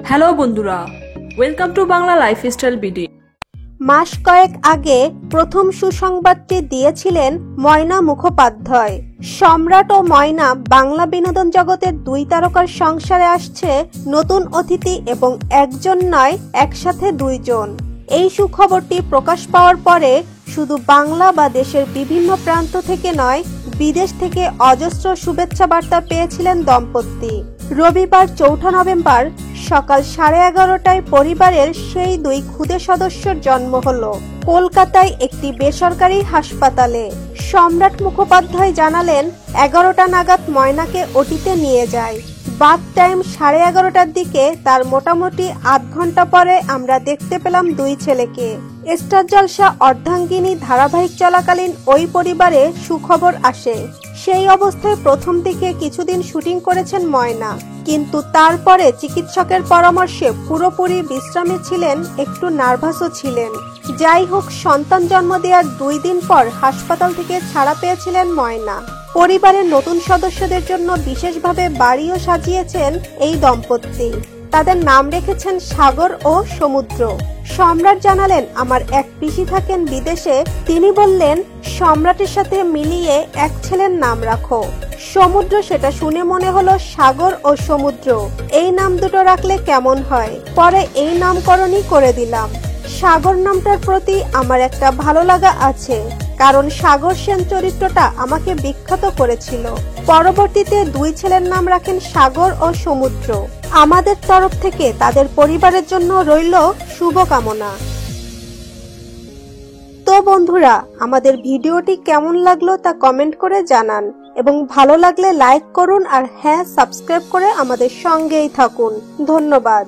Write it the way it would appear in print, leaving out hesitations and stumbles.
Hello বন্ধুরা, welcome to Bangla lifestyle BD. মাস কয়েক আগে প্রথম সুসংবাদটি দিয়েছিলেন ময়না মুখোপাধ্যায়। সম্রাট ও ময়না বাংলা বিনোদন জগতের দুই তারকার সংসারে আসছে নতুন অতিথি এবং একজন নয়, একসাথে দুইজন। এই সুখবরটি প্রকাশ পাওয়ার পরে শুধু বাংলা বা দেশের বিভিন্ন প্রান্ত থেকে নয়, বিদেশ থেকে অজস্র শুভেচ্ছা বার্তা পেয়েছিলেন দম্পতি। রবিবার ৪ নভেম্বর সকাল 11:30টায় পরিবারের সেই দুই খুদে সদস্যর জন্ম হলো কলকাতায় একটি বেসরকারি হাসপাতালে। সম্রাট মুখোপাধ্যায় জানালেন, 11টা নাগাদ ময়নাকে ওটিতে নিয়ে যায়। বাথ টাইম 11:30টার দিকে, তার মোটামুটি আধ ঘন্টা পরে আমরা দেখতে পেলাম দুই ছেলেকে। স্টার জলসা অর্ধাঙ্গিনী ধারাবাহিক চলাকালীন ওই পরিবারে সুখবর আসে। সেই অবস্থায় প্রথম দিকে কিছুদিন শুটিং করেছেন ময়না, কিন্তু তারপরে চিকিৎসকের পরামর্শে পুরোপুরি বিশ্রামে ছিলেন, একটু নার্ভাসও ছিলেন। যাই হোক, সন্তান জন্ম দেওয়ার 2 দিন পর হাসপাতাল থেকে ছাড়া পেয়েছিলেন ময়না। পরিবারের নতুন সদস্যদের জন্য বিশেষভাবে বাড়িও সাজিয়েছেন এই দম্পতি। তাদের নাম রেখেছেন সাগর ও সমুদ্র। সম্রাট জানালেন, আমার এক পিসি থাকেন বিদেশে, তিনি বললেন সম্রাটের সাথে মিলিয়ে এক ছেলের নাম রাখো। সমুদ্র, সেটা শুনে মনে হলো সাগর ও সমুদ্র এই নাম দুটো রাখলে কেমন হয়। পরে এই নামকরণই করে দিলাম। সাগর নামটার প্রতি আমার একটা ভালো লাগা আছে, কারণ সাগর সেন চরিত্রটা আমাকে বিখ্যাত করেছিল। পরবর্তীতে দুই ছেলের নাম রাখেন সাগর ও সমুদ্র। আমাদের তরফ থেকে তাদের পরিবারের জন্য রইল শুভকামনা। তো বন্ধুরা, আমাদের ভিডিওটি কেমন লাগলো তা কমেন্ট করে জানান এবং ভালো লাগলে লাইক করুন, আর হ্যাঁ, সাবস্ক্রাইব করে আমাদের সঙ্গেই থাকুন। ধন্যবাদ।